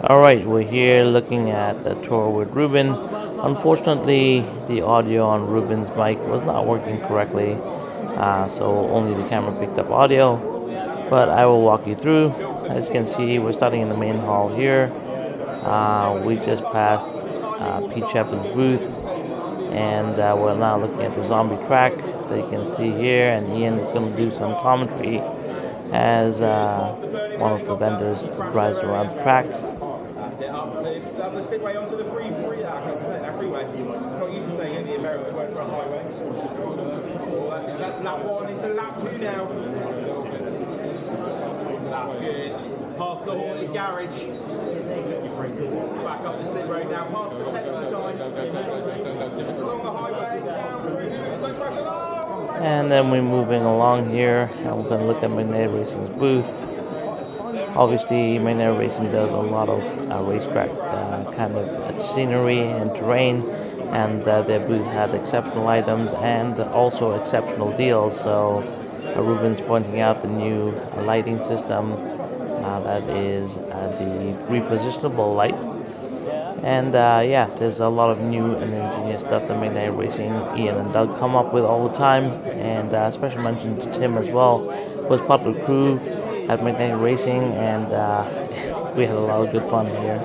Alright, we're here looking at the tour with Ruben. Unfortunately, the audio on Ruben's mic was not working correctly, so only the camera picked up audio. But I will walk you through. As you can see, we're starting in the main hall here. We just passed Pete Shepard's booth, and we're now looking at the zombie track that you can see here. And Ian is going to do some commentary as one of the vendors drives around the track. The speedway onto the freeway. I'm not used to saying in the American word for a highway. That's lap one into lap two now. That's good. Past the haunted garage. Back up the slip road now, past the petrol sign. Along the highway, down. And then we're moving along here, and we're going to look at Magnetic Racing's booth. Obviously, Magnetic Racing does a lot of racetrack kind of scenery and terrain, and their booth had exceptional items and also exceptional deals. So Ruben's pointing out the new lighting system that is the repositionable light. And yeah, there's a lot of new and ingenious stuff that Magnetic Racing, Ian and Doug come up with all the time. And special mention to Tim as well, was part of the crew at Magnetic Racing, and we had a lot of good fun here.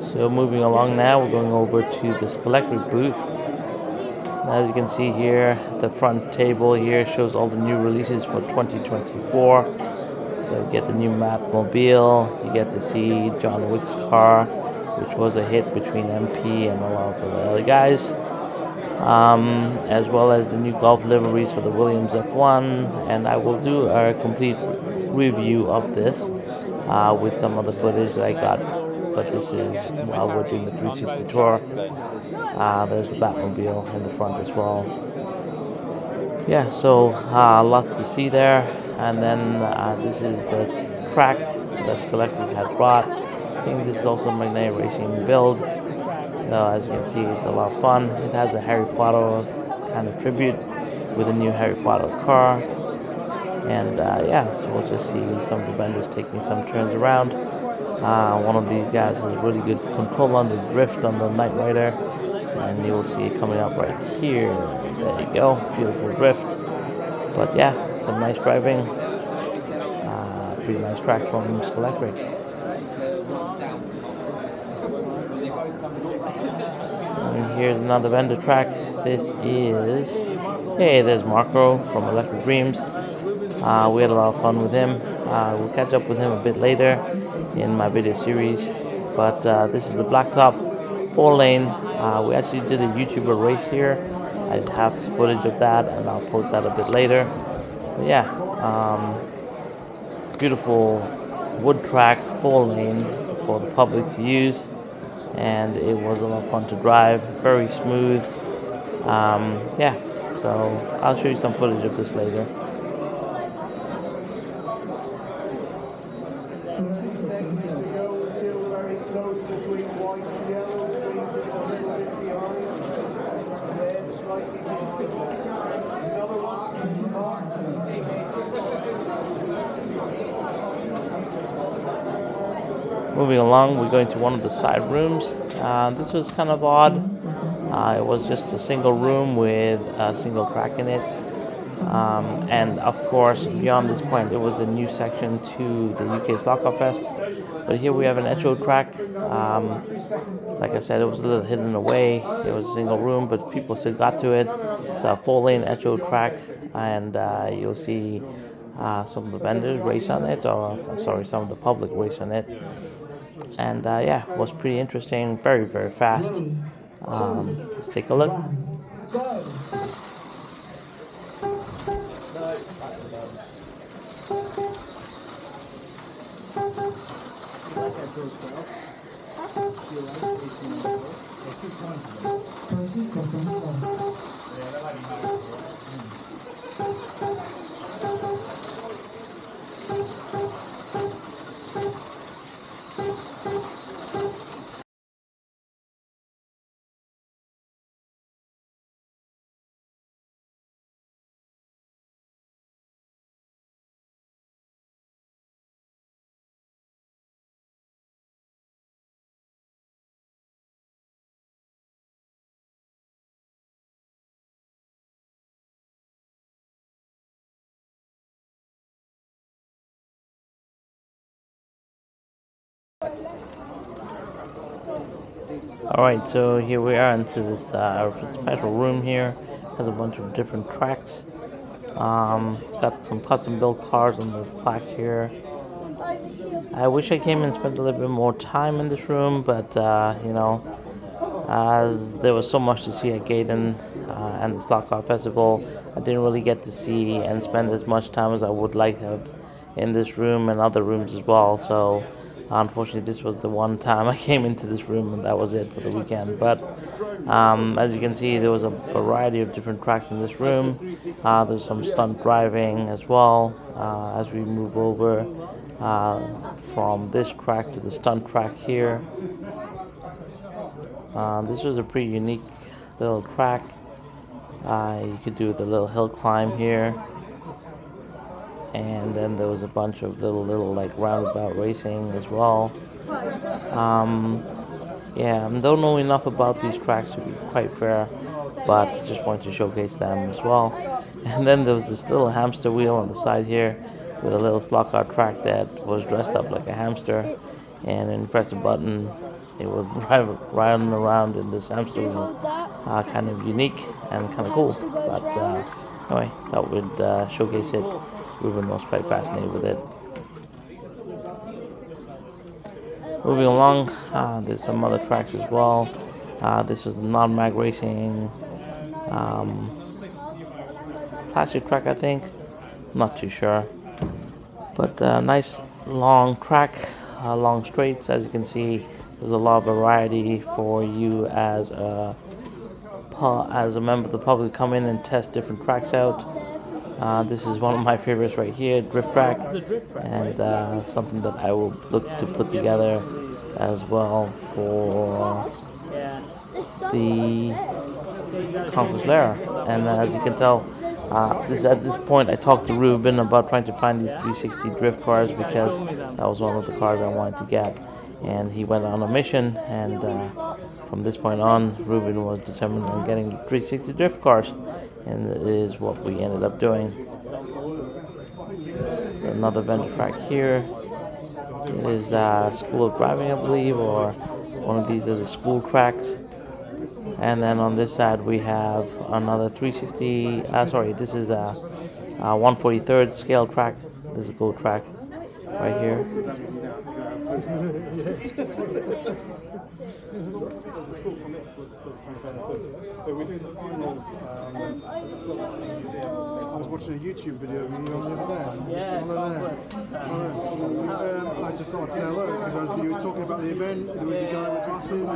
So moving along now, we're going over to this collector booth. As you can see here, the front table here shows all the new releases for 2024. So you get the new Mapmobile, you get to see John Wick's car, which was a hit between MP and a lot of the other guys, as well as the new Golf liveries for the Williams F1, and I will do a complete review of this with some of the footage that I got, but this is while we're doing the 360 tour. There's the Batmobile in the front as well. Yeah, so lots to see there. And then this is the track that Collective had brought. I think this is also a Magnetic Racing build. So as you can see, it's a lot of fun. It has a Harry Potter kind of tribute with a new Harry Potter car. And yeah, so we'll just see some of the vendors taking some turns around. One of these guys has really good control on the drift on the Knight Rider. And you will see it coming up right here. There you go, beautiful drift. But yeah, some nice driving. Pretty nice track from Electric. And here's another vendor track. This is, hey, there's Marco from Electric Dreams. We had a lot of fun with him. We'll catch up with him a bit later in my video series. But this is the Blacktop 4-lane. We actually did a YouTuber race here. I have footage of that, and I'll post that a bit later. But yeah, beautiful wood track 4-lane for the public to use, and it was a lot of fun to drive. Very smooth. Yeah, so I'll show you some footage of this later. Moving along, we're going to one of the side rooms. This was kind of odd. It was just a single room with a single track in it. And of course, beyond this point, it was a new section to the UK Stock Fest. But here we have an Echo track. Like I said, it was a little hidden away. It was a single room, but people still got to it. It's a 4-lane Echo track, and you'll see some of the vendors race on it, or sorry, some of the public race on it. And yeah, it was pretty interesting, very, very fast. Let's take a look. Alright, so here we are into this special room here. Has a bunch of different tracks. It's got some custom built cars on the plaque here. I wish I came and spent a little bit more time in this room, but as there was so much to see at Gaydon and the Slot Car Festival, I didn't really get to see and spend as much time as I would like to have in this room and other rooms as well. So unfortunately, this was the one time I came into this room, and that was it for the weekend. But as you can see, there was a variety of different tracks in this room. There's some stunt driving as well as we move over from this track to the stunt track here. This was a pretty unique little track. You could do the little hill climb here. And then there was a bunch of little like roundabout racing as well. Yeah, I don't know enough about these tracks to be quite fair, but just wanted to showcase them as well. And then there was this little hamster wheel on the side here with a little slot car track that was dressed up like a hamster, and when you press the button, it would drive round and around in this hamster wheel. Kind of unique and kind of cool, but anyway, thought we'd showcase it. Rueben was quite fascinated with it. Moving along, there's some other tracks as well. This was the non-mag racing plastic track, I think. Not too sure. But nice long track, long straights. As you can see, there's a lot of variety for you as a member of the public to come in and test different tracks out. This is one of my favorites right here, drift track, and something that I will look to put together as well for the Conquest Lara. And as you can tell, at this point I talked to Rueben about trying to find these 360 drift cars because that was one of the cars I wanted to get. And he went on a mission, and from this point on, Rueben was determined on getting the 360 drift cars, and it is what we ended up doing. Another vendor track here. It is School of Driving, I believe, or one of these are the school tracks. And then on this side we have another 360. This is a 143rd scale track. This is a cool track right here. I was watching a YouTube video of you on the other day. I just thought I'd say hello because you were talking about the event. There was a guy with glasses. I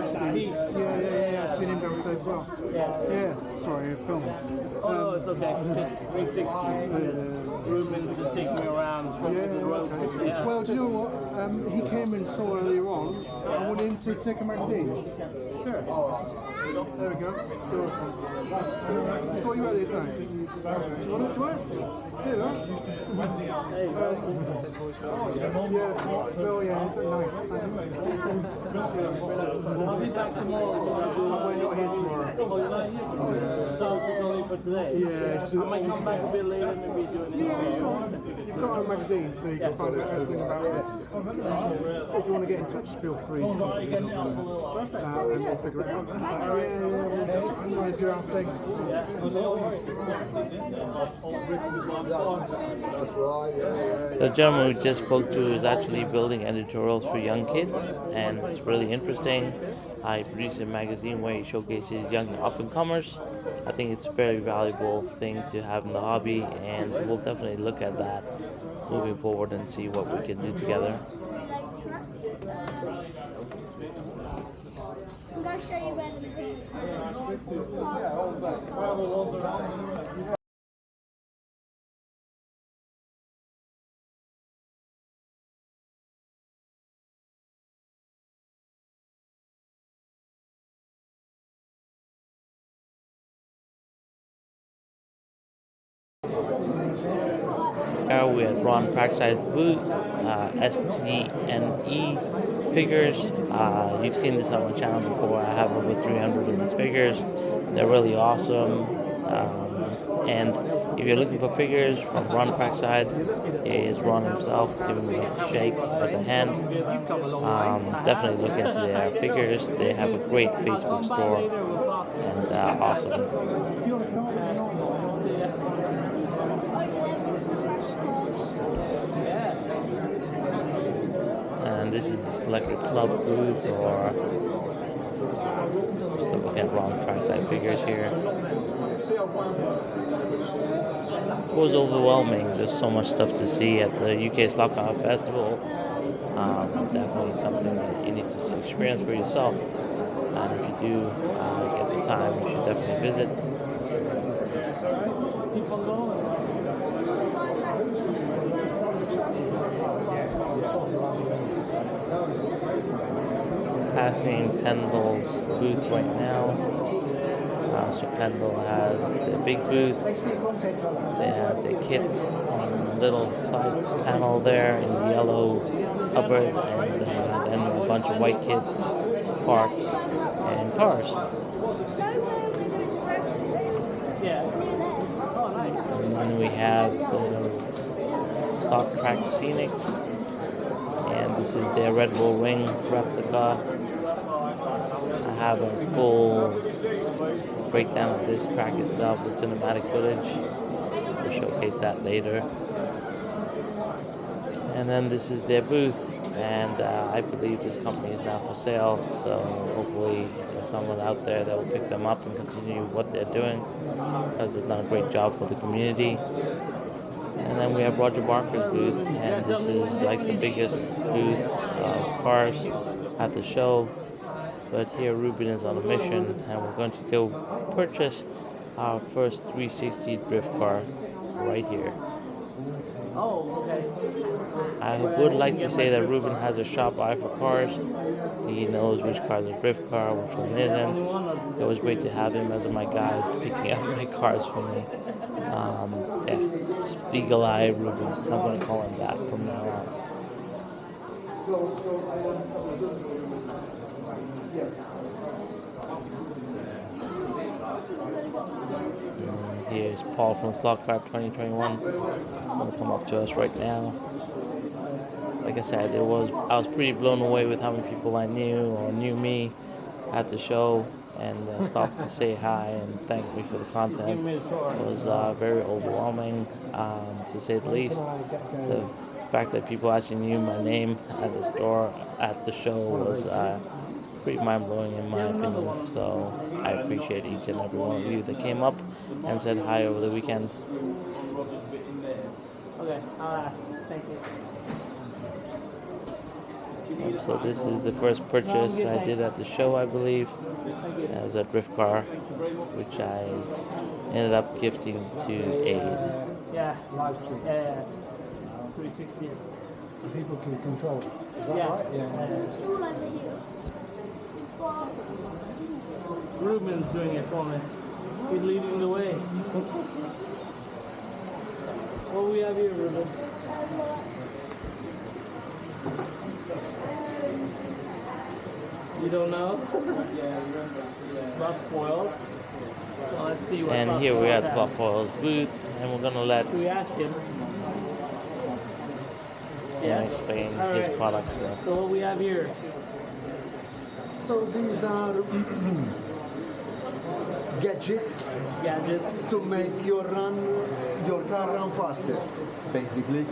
seen him downstairs as well. Yeah. Sorry, you're filming. Oh, it's okay. Just 360. Reuben's just taking me around. Okay. Yeah. Well, do you know what? He came and saw earlier on. I went in to take a magazine. There. There we go. I saw you earlier today. Do you want it? Here you are. Oh, yeah, it's nice. Thanks. I'll be back tomorrow. We're not here tomorrow. So it's only for today? Yeah. I might come back a bit later and maybe do anything. You've got a magazine, so you can find out everything about this. If you want to get in touch, feel free to contact me. And we'll figure it out. I'm going to do our thing. The gentleman we just spoke to is actually building editorials for young kids, and it's really interesting. I produce a magazine where he showcases young up-and-comers. I think it's a very valuable thing to have in the hobby, and we'll definitely look at that moving forward and see what we can do together. I'm going to show you where We had Ron Trackside booth, STNE figures. You've seen this on my channel before. I have over 300 of these figures. They're really awesome. And If you're looking for figures from Ron Trackside, here's Ron himself giving me a shake with the hand. Definitely look into their figures. They have a great Facebook store and awesome. And this is this Collector Club booth, or still looking at Ron Trackside figures here. It was overwhelming. There's so much stuff to see at the UK Slot Festival. Definitely something that you need to experience for yourself. And if you do get the time, you should definitely visit. Passing Pendle's booth right now. So Pendle has the big booth. They have their kits on a little side panel there in the yellow cupboard, and then a bunch of white kits, parts, and cars. And then we have the Stock Track Scenics, and this is their Red Bull Ring replica. I have a full breakdown of this track itself with cinematic footage. We'll showcase that later. And then this is their booth, and I believe this company is now for sale, so hopefully there's someone out there that will pick them up and continue what they're doing, because they've done a great job for the community. And then we have Roger Barker's booth, and this is like the biggest booth of cars at the show. But here Rueben is on a mission, and we're going to go purchase our first 360 drift car right here. I would like to say that Rueben has a sharp eye for cars. He knows which car is a drift car, which one isn't. It was great to have him as my guide, picking up my cars for me. Eagle Eye Rueben. I'm going to call him that from now on. Here's Paul from Slotcraft 2021. He's going to come up to us right now. Like I said, I was pretty blown away with how many people I knew or knew me at the show, and stopped to say hi and thank me for the content. It was very overwhelming, to say the least. The fact that people actually knew my name at the store, at the show, was pretty mind-blowing in my opinion. So I appreciate each and every one of you that came up and said hi over the weekend. Okay, I'll ask. Thank you. So this is the first purchase I did at the show, I believe. It was a drift car, which I ended up gifting to Aid. Yeah. Live stream. Yeah. 360. People can control it. Is that right? Reuben's doing it for me. He's leading the way. What do we have here, Reuben? You don't know? Slot foils. Well, let's see what. And here we're at Slot Foils booth, and we're gonna let we ask him. Yes. explain his products to us. So what we have here? So these are gadgets to make your car run faster, basically.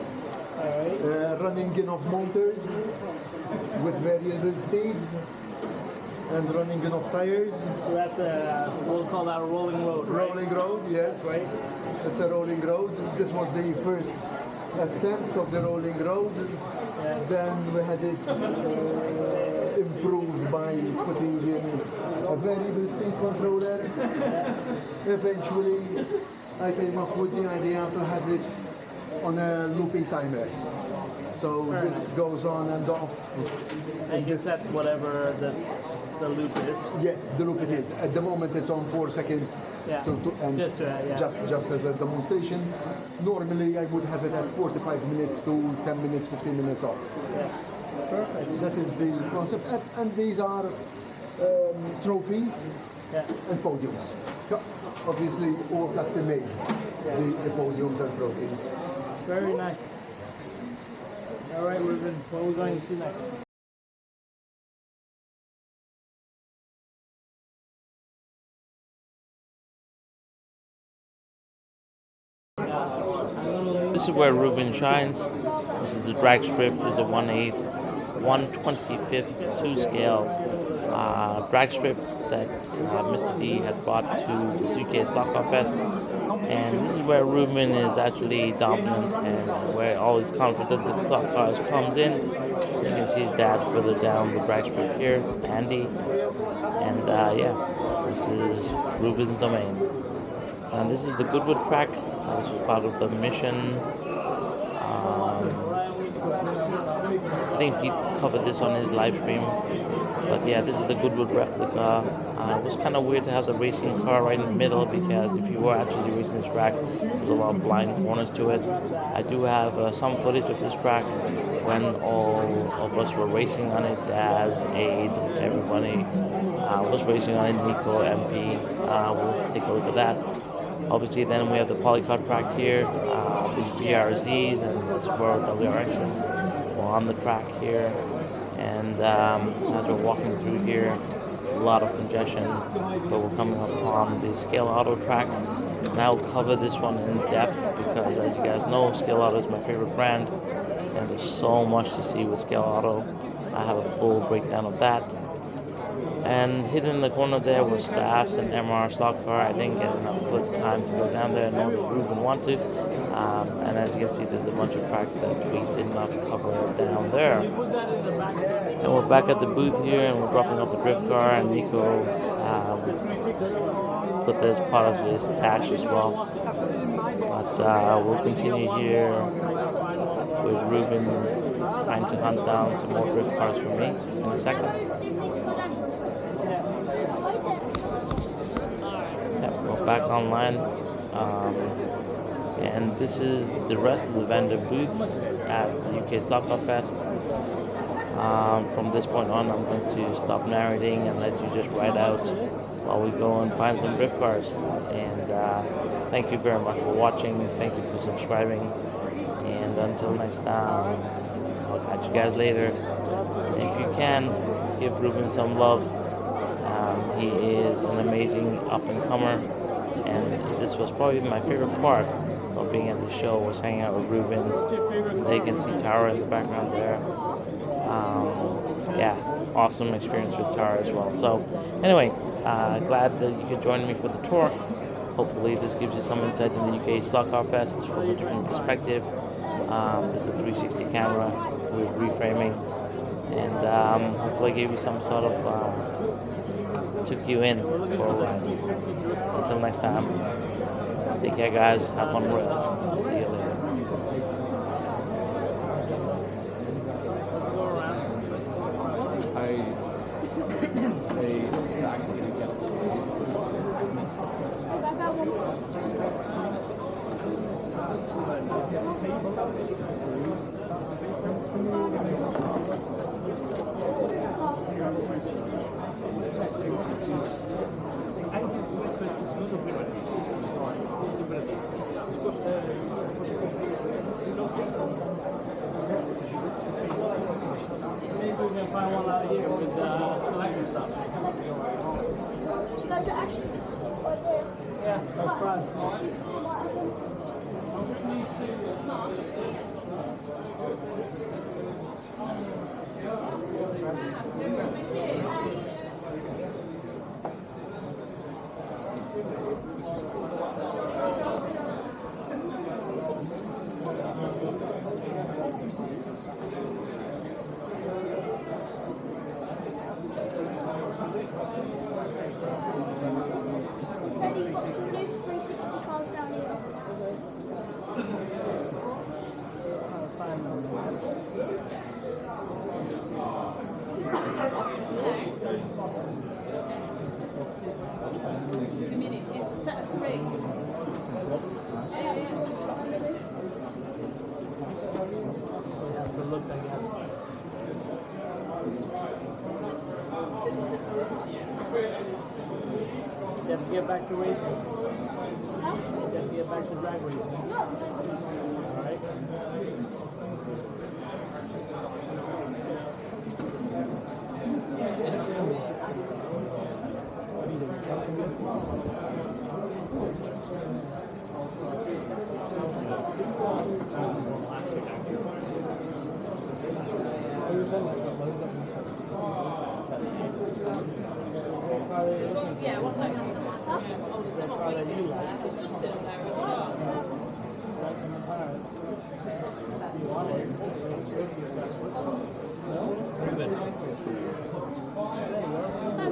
Alright. Running in of motors with variable speeds and running in of tires. So that's we'll call that a rolling road, right? Rolling road, yes. Right. It's a rolling road. This was the first attempt of the rolling road. Yeah. Then we had it improved by putting in a variable speed controller. Eventually, I came up with the idea to have it on a looping timer. So this goes on and off. And you can set whatever the loop is. Yes, the loop it is. At the moment it's on 4 seconds. Yeah. And Just as a demonstration. Normally I would have it at 45 minutes to 10 minutes, 15 minutes off. Yeah. Perfect. That is the concept. And these are trophies Yeah. and podiums. Obviously all custom made. the podium that broken. Very nice. All right, Ruben, what are we going to next? This is where Ruben shines. This is the drag strip. This is a 1/8, 1/25 2 scale drag strip that Mr. D had brought to this UK Stock Fest. And this is where Ruben is actually dominant and where all his confidence in stock cars comes in. You can see his dad further down the drag strip here, Andy. And yeah, this is Ruben's domain. And this is the Goodwood track. This was part of the mission. I think Pete covered this on his live stream. But yeah, this is the Goodwood replica. It was kind of weird to have the racing car right in the middle because if you were actually racing this track, there's a lot of blind corners to it. I do have some footage of this track when all of us were racing on it. Daz, Aid, everybody was racing on it. Nico, MP. We'll take a look at that. Obviously, then we have the polycar track here, the BRZs and the Subaru WRXs. We're on the track here, and as we're walking through here, a lot of congestion, but we're coming up on the Scale Auto track. And I'll cover this one in depth because, as you guys know, Scale Auto is my favorite brand, and there's so much to see with Scale Auto. I have a full breakdown of that. And hidden in the corner there was Staffs and MR stock car. I didn't get enough foot time to go down there, nor did Ruben want to. And as you can see, there's a bunch of tracks that we did not cover down there. And we're back at the booth here, and we're dropping off the drift car, and Nico put this part of his stash as well. But we'll continue here with Ruben trying to hunt down some more drift cars for me in a second. We're back online, and this is the rest of the vendor booths at the UK Stock Fest. From this point on, I'm going to stop narrating and let you just ride out while we go and find some drift cars. And thank you very much for watching. Thank you for subscribing. And until next time, I'll catch you guys later. And if you can, give Ruben some love. He is an amazing up-and-comer, and this was probably my favorite part of being at the show, was hanging out with Ruben. They can see Tara in the background there. Yeah, awesome experience with Tara as well. So anyway, glad that you could join me for the tour. Hopefully this gives you some insight in the UK Stock Car Fest from a different perspective. This is a 360 camera with reframing, and hopefully I gave you some sort of took you in for a ride. Until next time, take care guys, have fun with us. See you later. Maybe we can find one out here with selector stuff. Should I do Ashton's right there? Yeah, that's right. I'll bring these two. Freddie's got some loose 360 cars down here. It's the set of three. You have to get back to racing. You have to get back back to drag racing. Alright. Yeah, one thing else. Oh, there's someone waiting in there. It's just sitting there as well.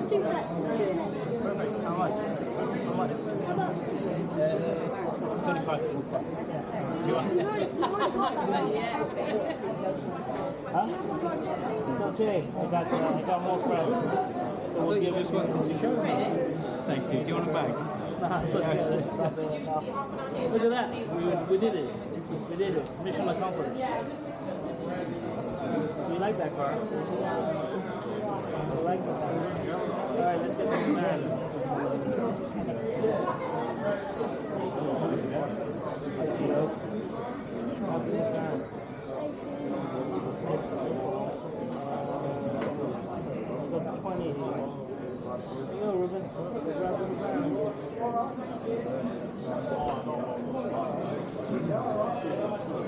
Two seconds, two minutes. How much? How much? How about? 25. You've already got that. Yeah. Huh? Not today. I got more friends. So I thought you just wanted to show me. Thank you. Do you want a bag? It's okay. Look at that. We did it. We did it. Mission accomplished. You like that car? You like that car? Alright, let's get this man. Here you go, Ruben. Grab the van.